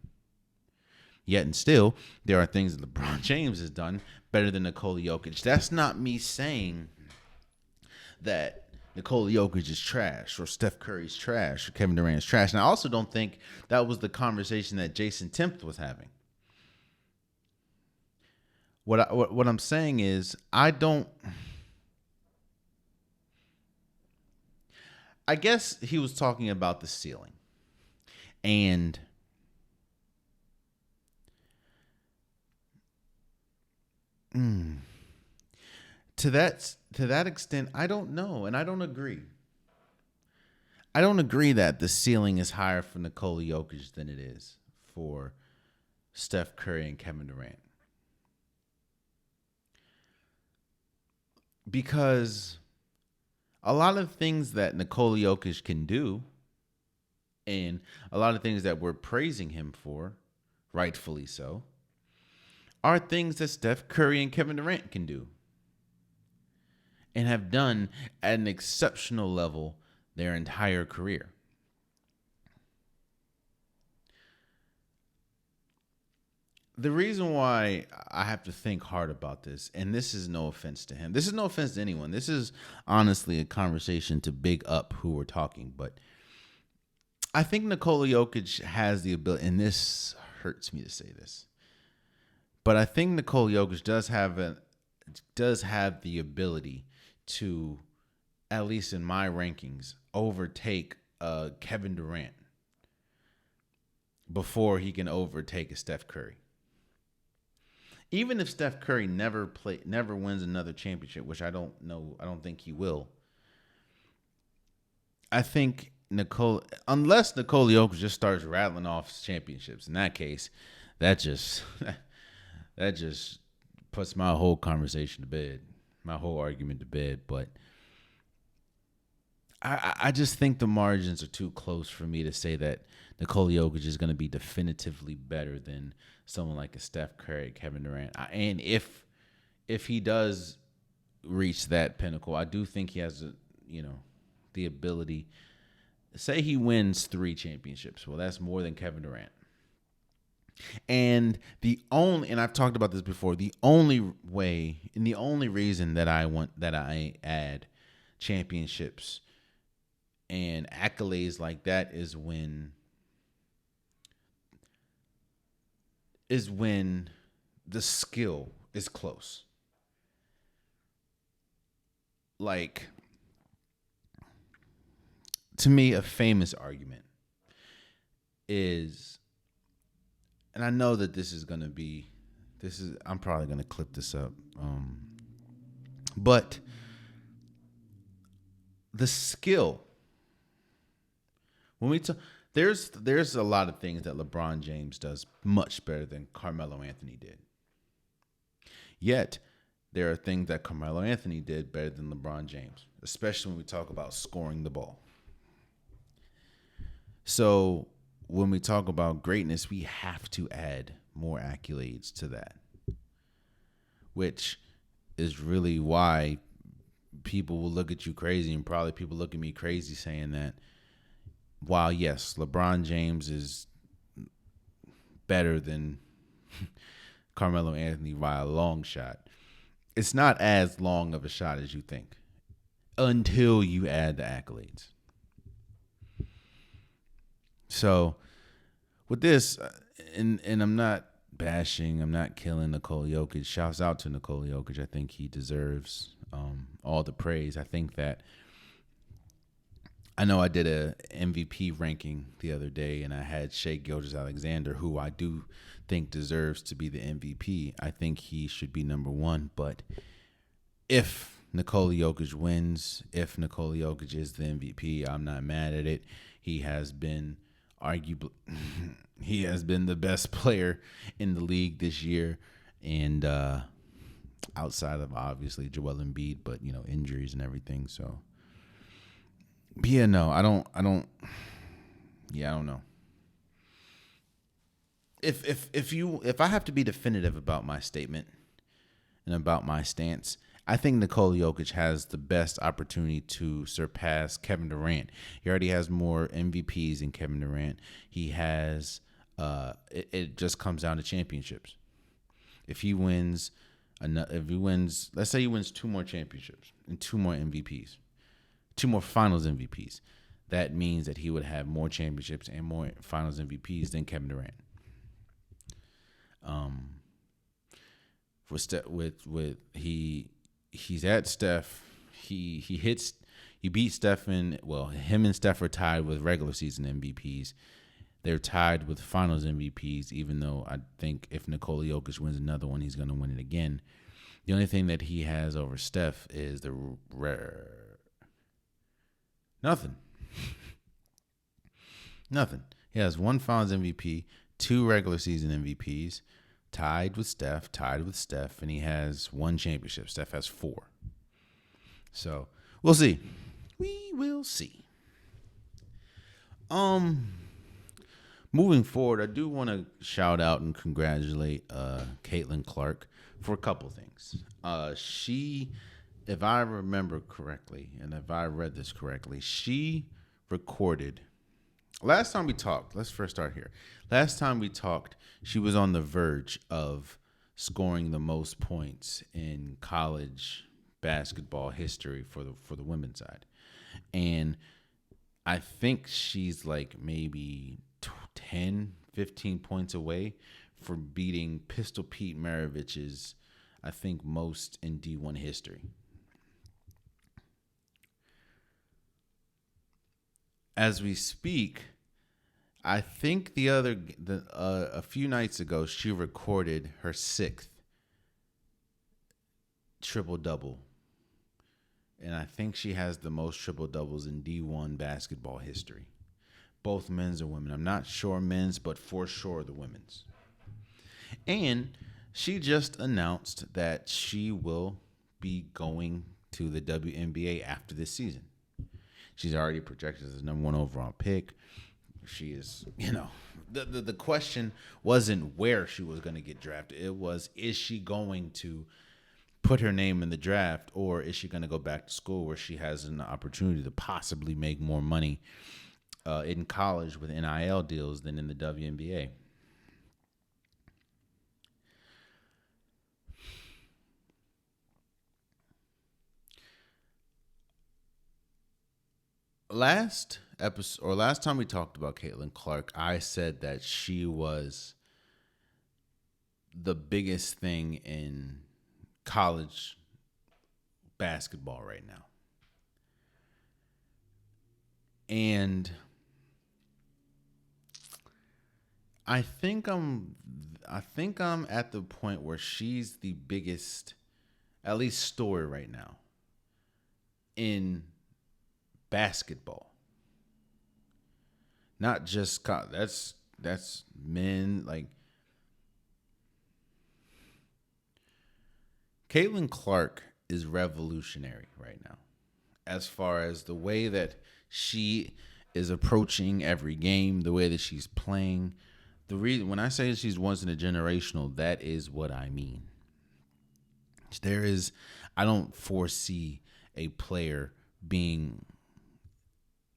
Yet and still, there are things that LeBron James has done better than Nikola Jokic. That's not me saying that Nikola Jokic is trash or Steph Curry's trash or Kevin Durant's trash. And I also don't think that was the conversation that Jason Timpf was having. What I'm saying is I guess he was talking about the ceiling. And to that extent, I don't know, and I don't agree. I don't agree that the ceiling is higher for Nikola Jokic than it is for Steph Curry and Kevin Durant. Because a lot of things that Nikola Jokic can do, and a lot of things that we're praising him for, rightfully so, are things that Steph Curry and Kevin Durant can do and have done at an exceptional level their entire career. The reason why I have to think hard about this, and this is no offense to him, this is no offense to anyone, this is honestly a conversation to big up who we're talking, but I think Nikola Jokic has the ability, and this hurts me to say this, but I think Nikola Jokic does have the ability to, at least in my rankings, overtake Kevin Durant before he can overtake a Steph Curry. Even if Steph Curry never wins another championship, which I don't think he will. I think unless Nikola Jokic just starts rattling off championships, in that case, that just puts my whole conversation to bed, my whole argument to bed. But I just think the margins are too close for me to say that Nikola Jokic is going to be definitively better than someone like a Steph Curry, Kevin Durant. And if he does reach that pinnacle, I do think he has the ability. Say he wins 3 championships. Well, that's more than Kevin Durant. And I've talked about this before, the only way and the only reason that I add championships And accolades like that is when the skill is close. Like, to me, a famous argument is, and I know that I'm probably gonna clip this up, but the skill, when we talk, there's a lot of things that LeBron James does much better than Carmelo Anthony did. Yet there are things that Carmelo Anthony did better than LeBron James, especially when we talk about scoring the ball. So when we talk about greatness, we have to add more accolades to that, which is really why people will look at you crazy, and probably people look at me crazy saying that while, yes, LeBron James is better than Carmelo Anthony by a long shot, it's not as long of a shot as you think until you add the accolades. So with this, and I'm not bashing, I'm not killing Nikola Jokic. Shouts out to Nikola Jokic. I think he deserves all the praise. I think that I know I did a MVP ranking the other day, and I had Shai Gilgeous-Alexander, who I do think deserves to be the MVP. I think he should be number one. But if Nikola Jokic wins, if Nikola Jokic is the MVP, I'm not mad at it. He has been arguably he has been the best player in the league this year, and outside of obviously Joel Embiid, but injuries and everything. So, but yeah, no, I don't know. If I have to be definitive about my statement and about my stance, I think Nikola Jokic has the best opportunity to surpass Kevin Durant. He already has more MVPs than Kevin Durant. He has it just comes down to championships. If he wins, let's say he wins 2 more championships and 2 more MVPs, 2 more Finals MVPs, that means that he would have more championships and more Finals MVPs than Kevin Durant. He's at Steph. He beat Steph him and Steph are tied with regular season MVPs. They're tied with Finals MVPs, even though I think if Nikola Jokic wins another one, he's going to win it again. The only thing that he has over Steph is the nothing. Nothing. He has 1 Finals MVP, 2 regular season MVPs, tied with Steph, and he has 1 championship. Steph has 4. So we'll see. We will see. Moving forward, I do want to shout out and congratulate Caitlin Clark for a couple things. She, if I remember correctly, and if I read this correctly, she recorded. Last time we talked, let's first start here. Last time we talked, she was on the verge of scoring the most points in college basketball history for the women's side. And I think she's like maybe 10, 15 points away from beating Pistol Pete Maravich's, I think, most in D1 history. As we speak, I think a few nights ago, she recorded her 6th triple-double. And I think she has the most triple-doubles in D1 basketball history. Both men's and women. I'm not sure men's, but for sure the women's. And she just announced that she will be going to the WNBA after this season. She's already projected as the number 1 overall pick. She is, the question wasn't where she was going to get drafted. It was, is she going to put her name in the draft, or is she going to go back to school where she has an opportunity to possibly make more money in college with NIL deals than in the WNBA? last episode or last time we talked about Caitlin Clark, I said that she was the biggest thing in college basketball right now. And I think I'm at the point where she's the biggest, at least story right now, in basketball. Not just that's men. Like, Caitlin Clark is revolutionary right now as far as the way that she is approaching every game, the way that she's playing. The reason when I say she's once in a generational, that is what I mean. I don't foresee a player being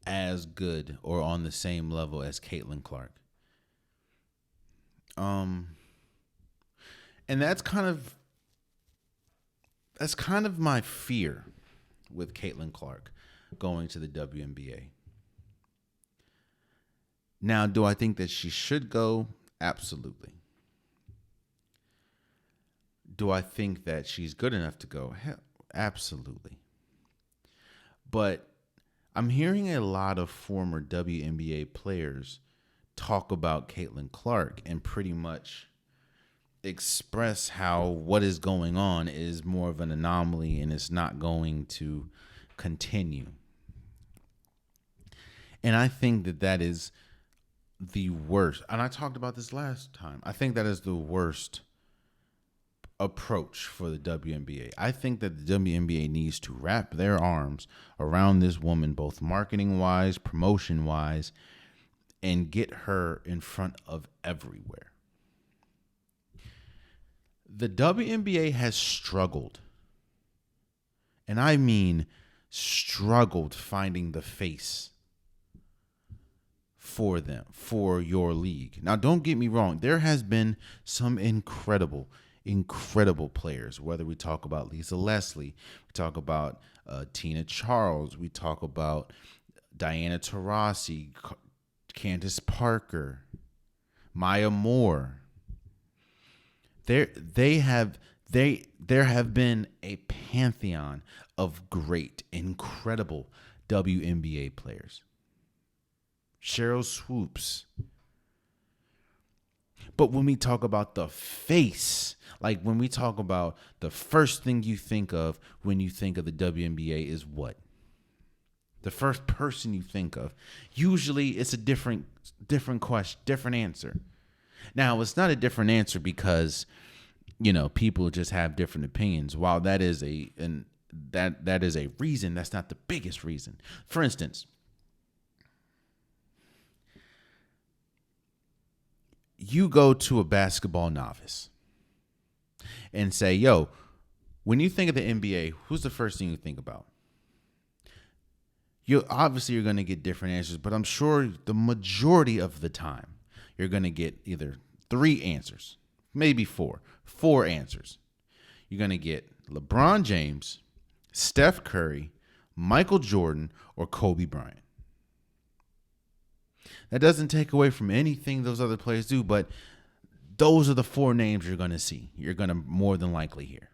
as good or on the same level as Caitlin Clark. And that's kind of my fear with Caitlin Clark going to the WNBA. Now, do I think that she should go? Absolutely. Do I think that she's good enough to go? Hell, absolutely. But I'm hearing a lot of former WNBA players talk about Caitlin Clark and pretty much express how what is going on is more of an anomaly and it's not going to continue. And I think that is the worst. And I talked about this last time. I think that is the worst approach for the WNBA. I think that the WNBA needs to wrap their arms around this woman, both marketing wise, promotion wise, and get her in front of everywhere. The WNBA has struggled, and I mean struggled, finding the face for them, for your league. Now, don't get me wrong. There has been some incredible players, whether we talk about Lisa Leslie, we talk about Tina Charles, we talk about Diana Taurasi, Candace Parker, Maya Moore. There have been a pantheon of great, incredible WNBA players. Cheryl Swoops. But when we talk about the face, like when we talk about the first thing you think of when you think of the WNBA is what? The first person you think of. Usually it's a different question, different answer. Now, it's not a different answer because, people just have different opinions. While that is that is a reason, that's not the biggest reason. For instance, you go to a basketball novice and say, yo, when you think of the NBA, who's the first thing you think about? You're going to get different answers, but I'm sure the majority of the time you're going to get either 3 answers, maybe 4 answers. You're going to get LeBron James, Steph Curry, Michael Jordan, or Kobe Bryant. That doesn't take away from anything those other players do, but those are the 4 names you're going to see. You're going to more than likely hear.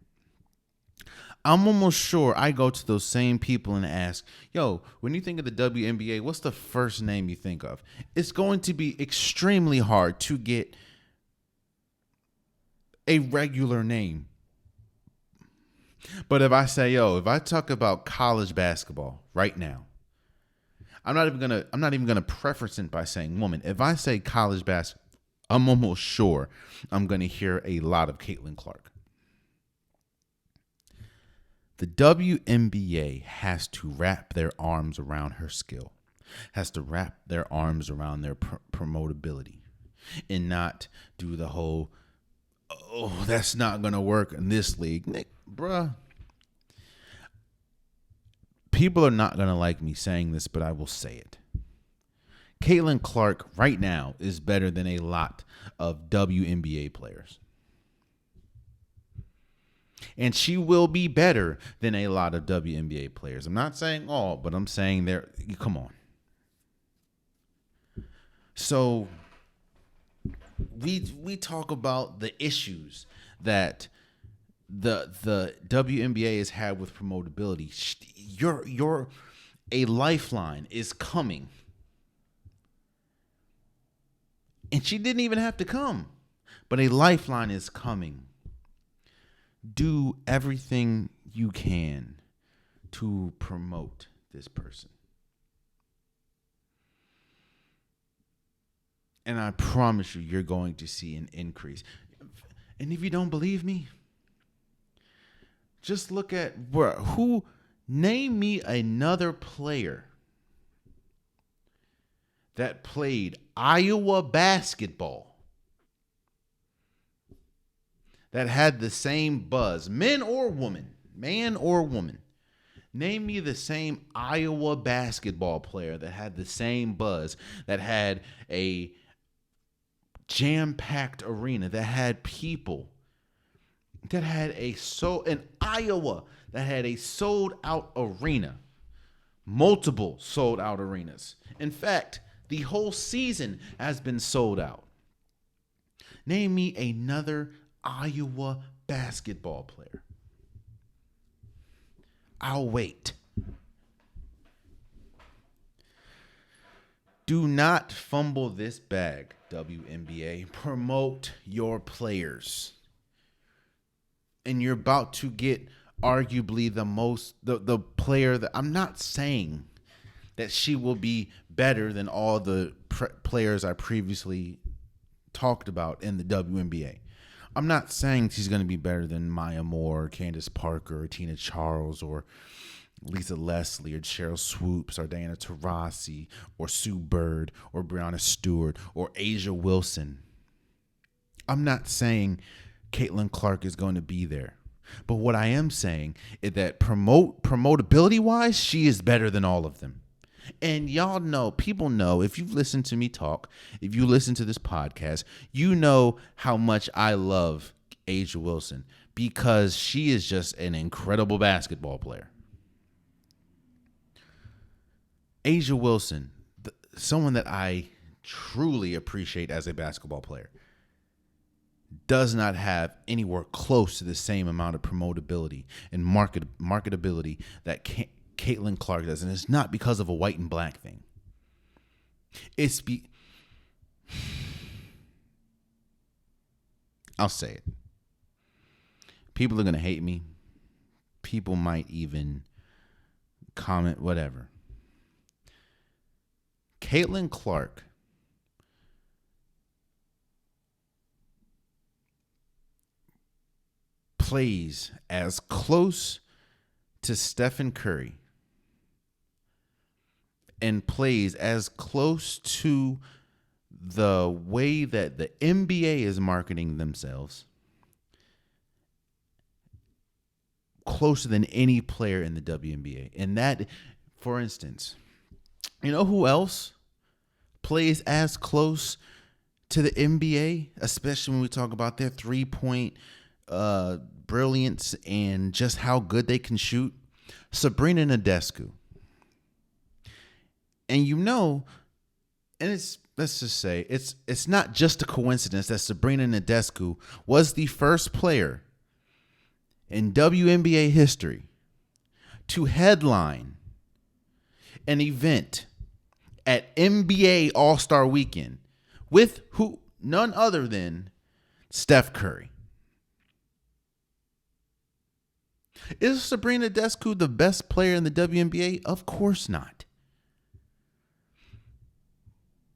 I'm almost sure I go to those same people and ask, yo, when you think of the WNBA, what's the first name you think of? It's going to be extremely hard to get a regular name. But if I say, if I talk about college basketball right now, I'm not even gonna preference it by saying woman. If I say college basketball, I'm almost sure I'm gonna hear a lot of Caitlin Clark. The WNBA has to wrap their arms around her skill, has to wrap their arms around their promotability, and not do the whole, that's not gonna work in this league, Nick, bruh. People are not going to like me saying this, but I will say it. Caitlin Clark right now is better than a lot of WNBA players. And she will be better than a lot of WNBA players. I'm not saying all, but I'm saying there. Come on. So we talk about the issues that the WNBA has had with promotability. Your a lifeline is coming. And she didn't even have to come. But a lifeline is coming. Do everything you can to promote this person. And I promise you, you're going to see an increase. And if you don't believe me, just look at name me another player that played Iowa basketball that had the same buzz, man or woman. Name me the same Iowa basketball player that had the same buzz, that had a jam-packed arena, that had people, that had in Iowa, that had a sold-out arena, multiple sold-out arenas. In fact, the whole season has been sold out. Name me another Iowa basketball player. I'll wait. Do not fumble this bag, WNBA. Promote your players. And you're about to get arguably the player that I'm not saying that she will be better than all the players I previously talked about in the WNBA. I'm not saying she's going to be better than Maya Moore, Candace Parker, or Tina Charles, or Lisa Leslie, or Cheryl Swoops, or Diana Taurasi, or Sue Bird, or Breonna Stewart, or Asia Wilson. I'm not saying Caitlin Clark is going to be there. But what I am saying is that promotability-wise, she is better than all of them. And y'all know, people know, if you've listened to me talk, if you listen to this podcast, you know how much I love Asia Wilson because she is just an incredible basketball player. Asia Wilson, someone that I truly appreciate as a basketball player, does not have anywhere close to the same amount of promotability and marketability that Caitlin Clark does, and it's not because of a white and black thing. I'll say it. People are going to hate me. People might even comment, whatever. Caitlin Clark plays as close to Stephen Curry and plays as close to the way that the NBA is marketing themselves, closer than any player in the WNBA. And that, for instance, you know who else plays as close to the NBA, especially when we talk about their three-point brilliance and just how good they can shoot? Sabrina Nadescu. And you know, and let's just say it's not just a coincidence that Sabrina Nadescu was the first player in WNBA history to headline an event at NBA All-Star Weekend with none other than Steph Curry. Is Sabrina Nadescu the best player in the WNBA? Of course not.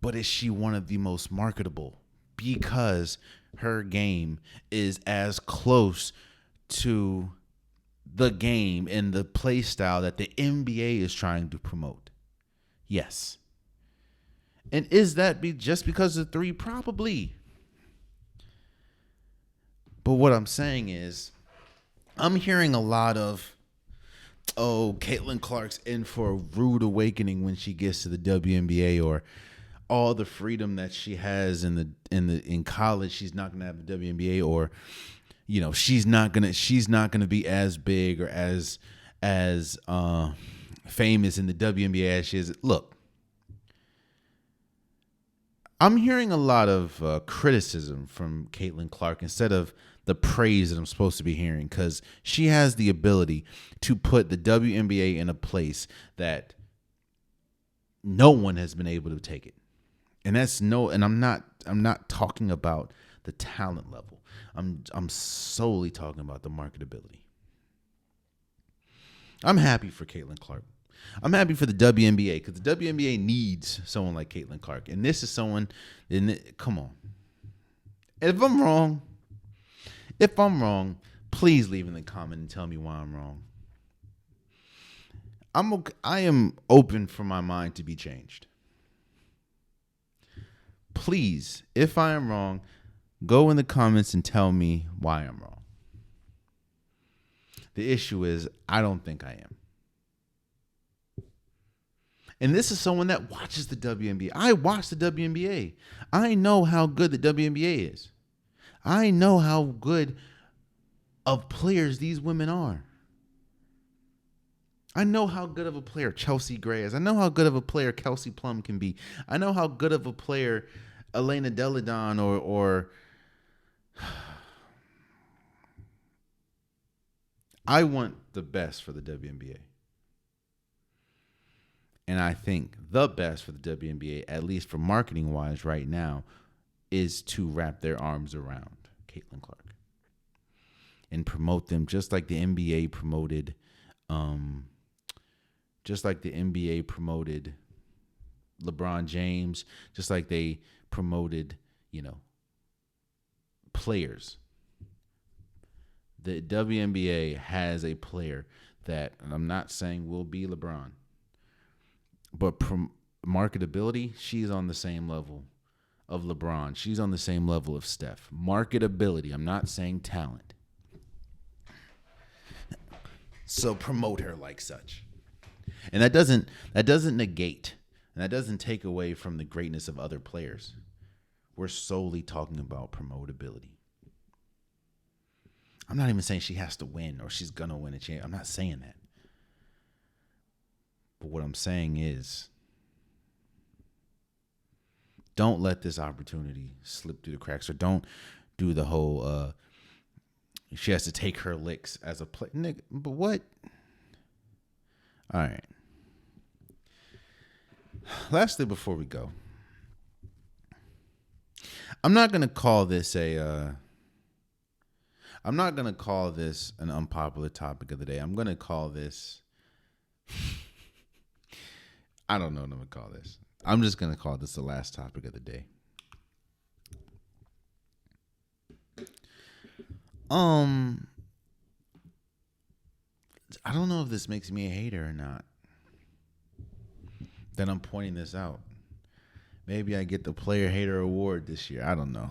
But is she one of the most marketable? Because her game is as close to the game and the play style that the NBA is trying to promote. Yes. And is that just because of three? Probably. But what I'm saying is, I'm hearing a lot of, Caitlin Clark's in for a rude awakening when she gets to the WNBA, or all the freedom that she has in college, she's not going to have the WNBA, or she's not gonna be as big or as famous in the WNBA as she is. Look, I'm hearing a lot of criticism from Caitlin Clark instead of the praise that I'm supposed to be hearing, because she has the ability to put the WNBA in a place that no one has been able to take it. And I'm not talking about the talent level. I'm solely talking about the marketability. I'm happy for Caitlin Clark. I'm happy for the WNBA, because the WNBA needs someone like Caitlin Clark. And this is someone, come on. If I'm wrong, please leave in the comment and tell me why I'm wrong. I am open for my mind to be changed. Please, if I am wrong, go in the comments and tell me why I'm wrong. The issue is, I don't think I am. And this is someone that watches the WNBA. I watch the WNBA. I know how good the WNBA is. I know how good of players these women are. I know how good of a player Chelsea Gray is. I know how good of a player Kelsey Plum can be. I know how good of a player Elena Deladon or I want the best for the WNBA. And I think the best for the WNBA, at least for marketing wise right now, is to wrap their arms around Caitlin Clark and promote them just like the NBA promoted LeBron James, just like they promoted, players. The WNBA has a player that, and I'm not saying will be LeBron, but marketability, she's on the same level of LeBron. She's on the same level of Steph. Marketability, I'm not saying talent. So promote her like such. And that doesn't negate, and that doesn't take away from the greatness of other players. We're solely talking about promotability. I'm not even saying she has to win or she's going to win a championship. I'm not saying that. But what I'm saying is, don't let this opportunity slip through the cracks, or don't do the whole she has to take her licks as a play. Nigga, but what? All right. Lastly, before we go, I'm not going to call this an unpopular topic of the day. I'm going to call this I don't know what I'm going to call this. I'm just going to call this the last topic of the day. I don't know if this makes me a hater or not, that I'm pointing this out. Maybe I get the Player Hater Award this year. I don't know.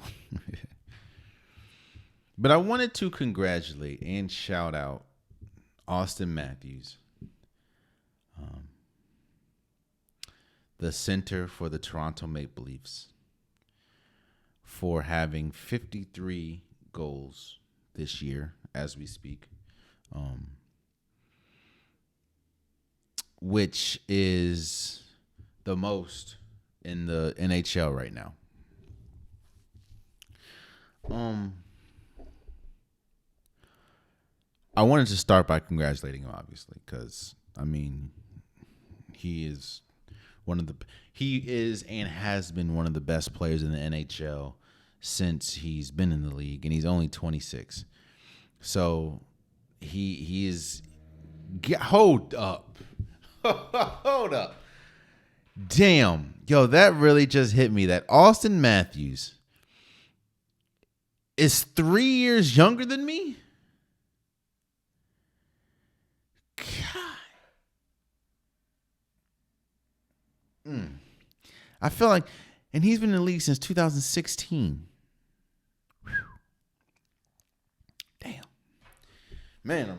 But I wanted to congratulate and shout out Austin Matthews, the center for the Toronto Maple Leafs, for having 53 goals this year as we speak, which is the most in the NHL right now. I wanted to start by congratulating him, obviously, because he is and has been one of the best players in the NHL since he's been in the league, and he's only 26. So he is. Hold up. Hold up. Damn. Yo, that really just hit me that Austin Matthews is 3 years younger than me. God. I feel like, and he's been in the league since 2016. Whew. Damn. Man,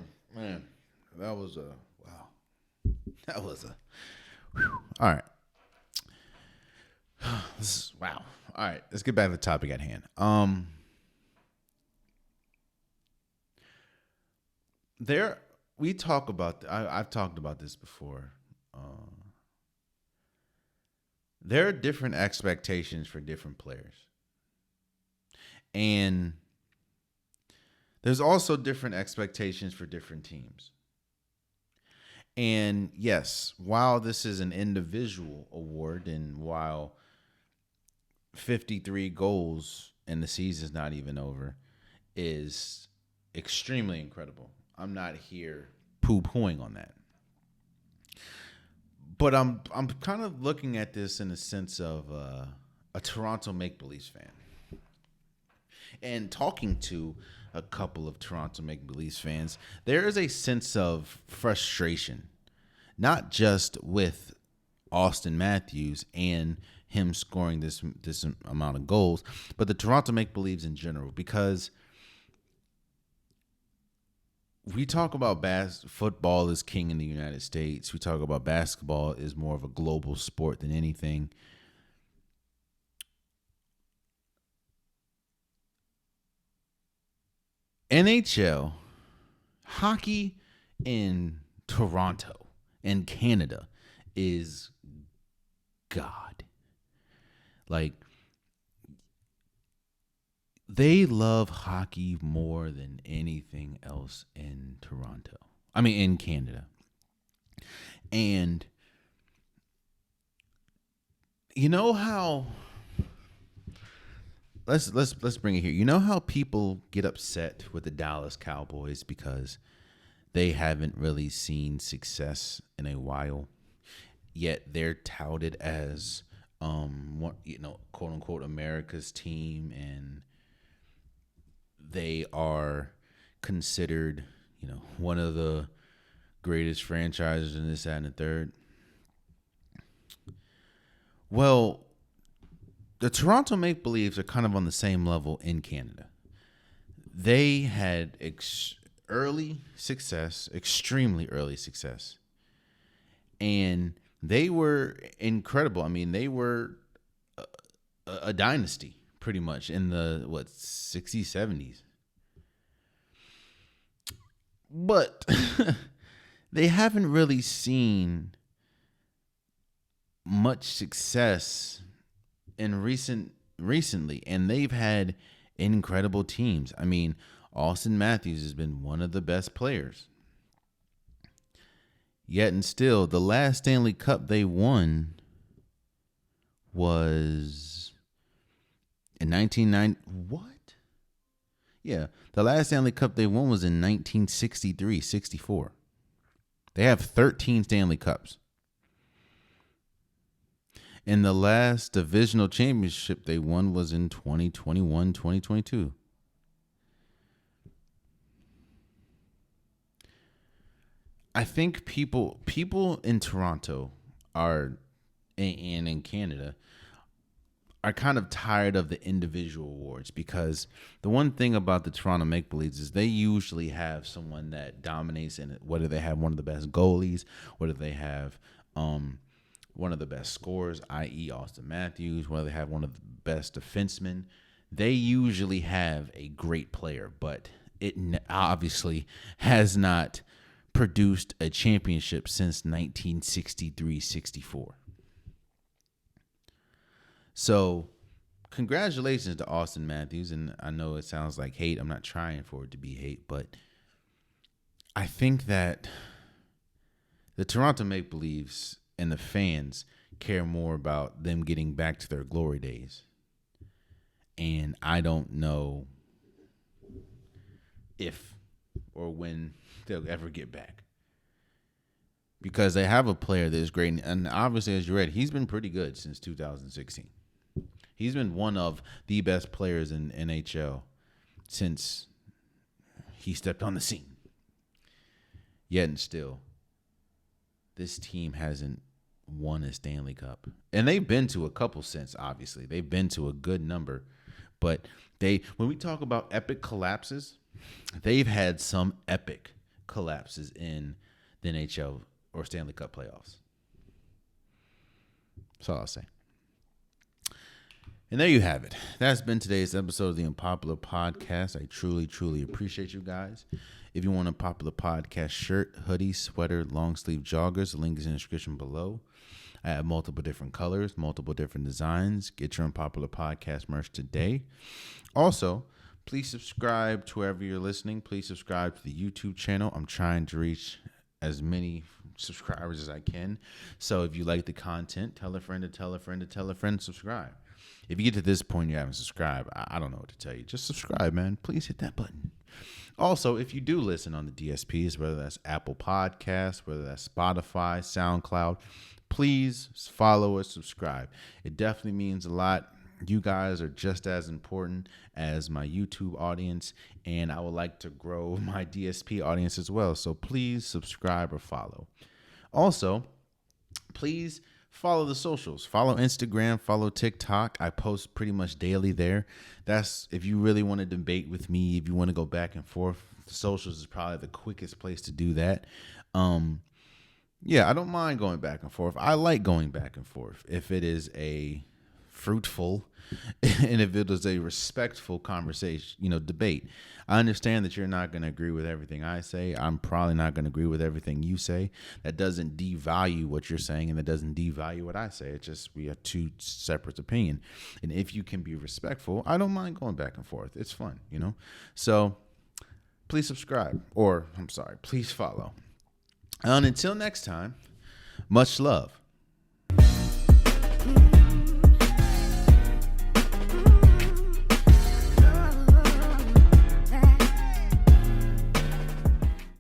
that was a, wow. That was a, whew. All right. Wow. All right. Let's get back to the topic at hand. there we talk about. I've talked about this before. Uh, there are different expectations for different players, and there's also different expectations for different teams. And yes, while this is an individual award, and while 53 goals and the season's not even over is extremely incredible. I'm not here poo-pooing on that. But I'm kind of looking at this in the sense of a Toronto Make Believe fan. And talking to a couple of Toronto Make Believe fans, there is a sense of frustration, not just with Austin Matthews and him scoring this amount of goals, but the Toronto Make Believes in general, because we talk about football is king in the United States. We talk about basketball is more of a global sport than anything. NHL, hockey in Toronto and Canada is God. Like, they love hockey more than anything else in Toronto. I mean, in Canada. And you know how let's bring it here. You know how people get upset with the Dallas Cowboys because they haven't really seen success in a while, yet they're touted as quote unquote America's team, and they are considered, one of the greatest franchises in this, that, and the third. Well, the Toronto Make Believes are kind of on the same level in Canada. They had early success, extremely early success, and they were incredible. I mean, they were a dynasty pretty much in the 60s, 70s. But they haven't really seen much success in recently, and they've had incredible teams. I mean, Austin Matthews has been one of the best players. Yet and still, the last Stanley Cup they won was in 1990. What? Yeah, the last Stanley Cup they won was in 1963-64. They have 13 Stanley Cups. And the last divisional championship they won was in 2021-2022. I think people in Toronto and in Canada are kind of tired of the individual awards, because the one thing about the Toronto Make Believes is they usually have someone that dominates in it, whether they have one of the best goalies, whether they have one of the best scorers, i.e. Austin Matthews, whether they have one of the best defensemen. They usually have a great player, but it obviously has not produced a championship since 1963-64. So, congratulations to Austin Matthews. And I know it sounds like hate. I'm not trying for it to be hate, but I think that the Toronto Make Believes and the fans care more about them getting back to their glory days. And I don't know if or when they'll ever get back, because they have a player that is great. And obviously, as you read, he's been pretty good since 2016. He's been one of the best players in NHL since he stepped on the scene. Yet and still, this team hasn't won a Stanley Cup. And they've been to a couple since, obviously. They've been to a good number. But when we talk about epic collapses, they've had some epic collapses in the NHL or Stanley Cup playoffs. That's all I'll say. And there you have it. That's been today's episode of the Unpopular Podcast. I truly, truly appreciate you guys. If you want a Popular Podcast shirt, hoodie, sweater, long sleeve joggers, the link is in the description below. I have multiple different colors, multiple different designs. Get your Unpopular Podcast merch today. Also, please subscribe to wherever you're listening. Please subscribe to the YouTube channel. I'm trying to reach as many subscribers as I can. So if you like the content, tell a friend to tell a friend to tell a friend to subscribe. If you get to this point and you haven't subscribed, I don't know what to tell you. Just subscribe, man. Please hit that button. Also, if you do listen on the DSPs, whether that's Apple Podcasts, whether that's Spotify, SoundCloud, please follow or subscribe. It definitely means a lot. You guys are just as important as my YouTube audience, and I would like to grow my DSP audience as well. So please subscribe or follow. Also, please follow the socials. Follow Instagram, follow TikTok. I post pretty much daily there. That's if you really want to debate with me, if you want to go back and forth, the socials is probably the quickest place to do that. Yeah, I don't mind going back and forth. I like going back and forth if it is a fruitful and if it is a respectful conversation, debate. I understand that you're not going to agree with everything I say. I'm probably not going to agree with everything you say. That doesn't devalue what you're saying, and that doesn't devalue what I say. It's just we have two separate opinions. And if you can be respectful, I don't mind going back and forth. It's fun, So please subscribe, please follow. And until next time, much love.